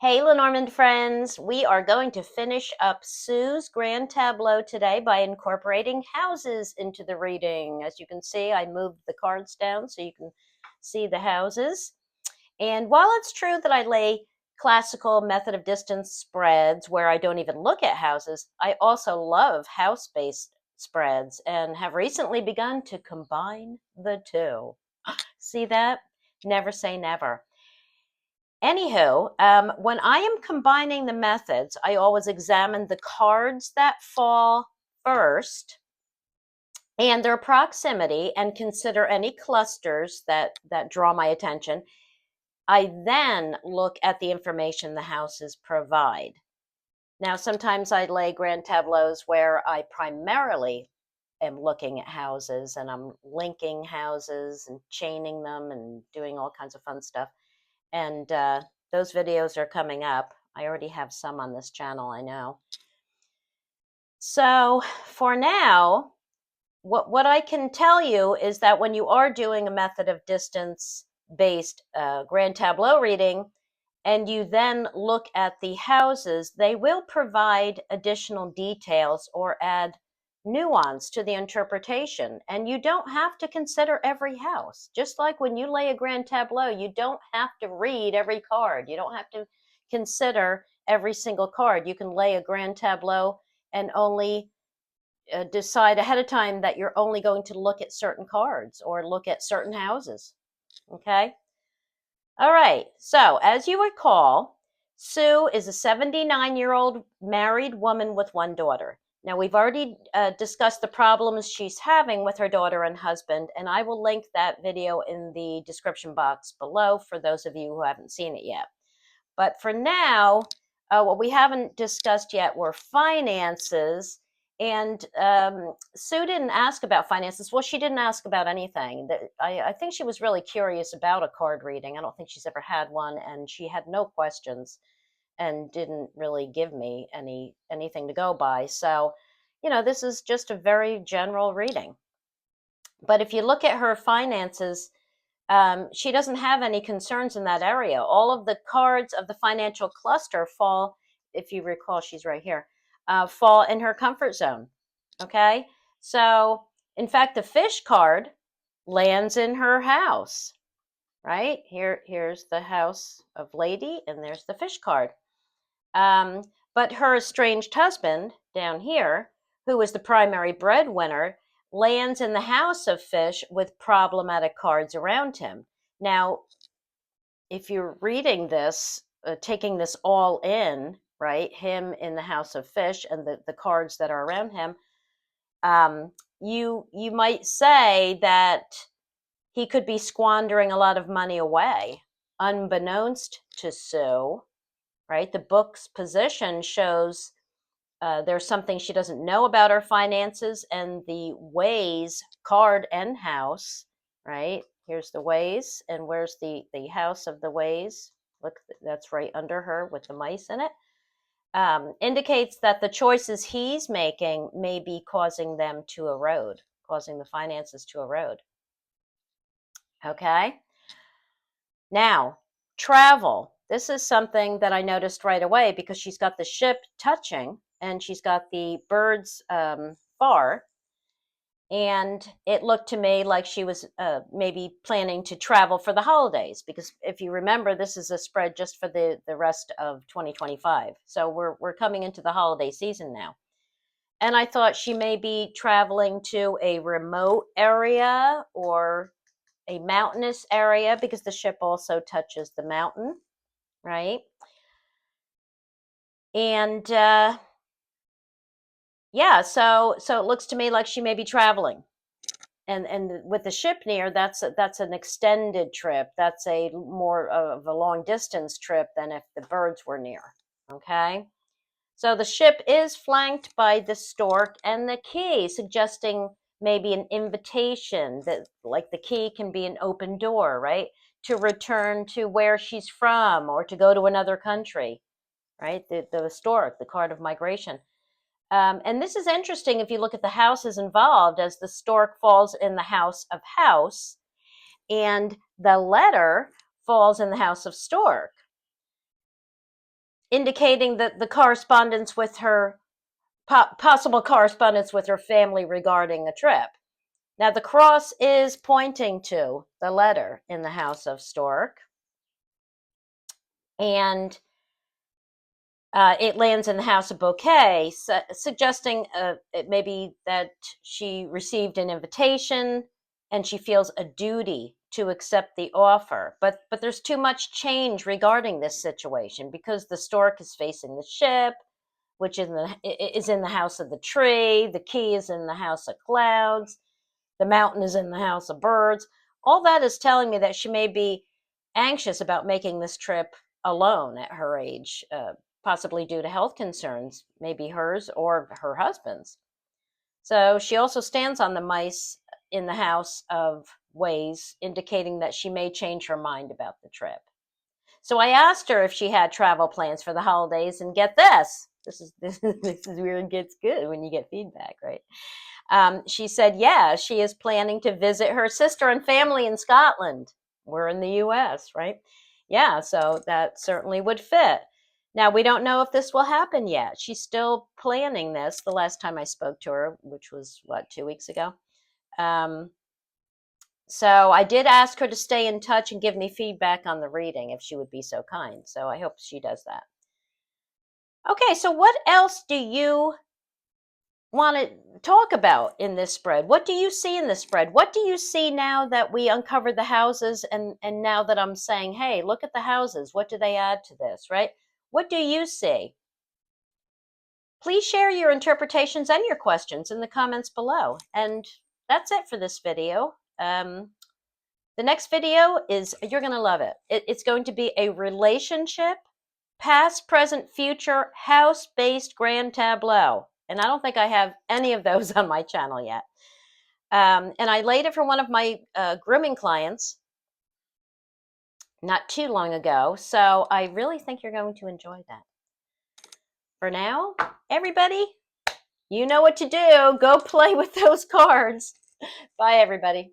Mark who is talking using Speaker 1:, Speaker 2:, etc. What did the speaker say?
Speaker 1: Hey, Lenormand friends, we are going to finish up Sue's grand tableau today by incorporating houses into the reading. As you can see, I moved the cards down so you can see the houses. And while it's true that I lay classical method of distance spreads where I don't even look at houses, I also love house-based spreads and have recently begun to combine the two. See that? Never say never. Anywho, when I am combining the methods, I always examine the cards that fall first and their proximity and consider any clusters that draw my attention. I then look at the information the houses provide. Now, sometimes I lay grand tableaus where I primarily am looking at houses and I'm linking houses and chaining them and doing all kinds of fun stuff. And those videos are coming up. I already have some on this channel, I know. So for now, what I can tell you is that when you are doing a method of distance-based grand tableau reading, and you then look at the houses, they will provide additional details or add nuance to the interpretation. And you don't have to consider every house. Just like when you lay a grand tableau, you don't have to read every card. You don't have to consider every single card. You can lay a grand tableau and only decide ahead of time that you're only going to look at certain cards or look at certain houses. Okay? All right, so as you recall, Sue is a 79-year-old married woman with one daughter. Now, we've already discussed the problems she's having with her daughter and husband, and I will link that video in the description box below for those of you who haven't seen it yet. But for now, what we haven't discussed yet were finances. And Sue didn't ask about finances. Well, she didn't ask about anything. I think she was really curious about a card reading. I don't think she's ever had one, and she had no questions and didn't really give me anything to go by. So, this is just a very general reading. But if you look at her finances, she doesn't have any concerns in that area. All of the cards of the financial cluster fall, if you recall, she's right here, fall in her comfort zone. Okay? So, in fact, the fish card lands in her house, right? Here's the house of lady, and there's the fish card. But her estranged husband down here, who is the primary breadwinner, lands in the house of fish with problematic cards around him. Now, if you're reading this, taking this all in, right, him in the house of fish and the cards that are around him, you might say that he could be squandering a lot of money away, unbeknownst to Sue, right? The book's position shows there's something she doesn't know about her finances, and the ways card and house, right? Here's the ways, and where's the house of the ways? Look, that's right under her with the mice in it. Indicates that the choices he's making may be causing them to erode, causing the finances to erode. Okay? Now, travel. This is something that I noticed right away because she's got the ship touching and she's got the birds far. And it looked to me like she was maybe planning to travel for the holidays, because if you remember, this is a spread just for the rest of 2025. So we're coming into the holiday season now. And I thought she may be traveling to a remote area or a mountainous area, because the ship also touches the mountain, right? And yeah, so it looks to me like she may be traveling. And with the ship near, that's an extended trip. That's a more of a long distance trip than if the birds were near. Okay, so the ship is flanked by the stork and the key, suggesting maybe an invitation, that like the key can be an open door, right, to return to where she's from or to go to another country, right? The stork, the card of migration. And this is interesting if you look at the houses involved, as the stork falls in the house of house and the letter falls in the house of stork. indicating that the correspondence with her, possible correspondence with her family regarding a trip. Now, the cross is pointing to the letter in the House of Stork, and it lands in the House of Bouquet, suggesting maybe that she received an invitation and she feels a duty to accept the offer. But there's too much change regarding this situation because the stork is facing the ship, which is in the house of the tree. The key is in the house of clouds. The mountain is in the house of birds. All that is telling me that she may be anxious about making this trip alone at her age, possibly due to health concerns, maybe hers or her husband's. So she also stands on the mice in the house of ways, indicating that she may change her mind about the trip. So I asked her if she had travel plans for the holidays, and get this. This is where it gets good when you get feedback, right? She said, yeah, she is planning to visit her sister and family in Scotland. We're in the US, right? Yeah, so that certainly would fit. Now, we don't know if this will happen yet. She's still planning this the last time I spoke to her, which was, 2 weeks ago? So I did ask her to stay in touch and give me feedback on the reading if she would be so kind. So I hope she does that. Okay, so what else do you want to talk about in this spread? What do you see in this spread? What do you see now that we uncovered the houses, and now that I'm saying, hey, look at the houses, what do they add to this, right? What do you see? Please share your interpretations and your questions in the comments below. And that's it for this video. The next video is, you're going to love it. It's going to be a relationship, past, present, future, house-based grand tableau. And I don't think I have any of those on my channel yet. And I laid it for one of my grooming clients not too long ago. So I really think you're going to enjoy that. For now, everybody, you know what to do. Go play with those cards. Bye, everybody.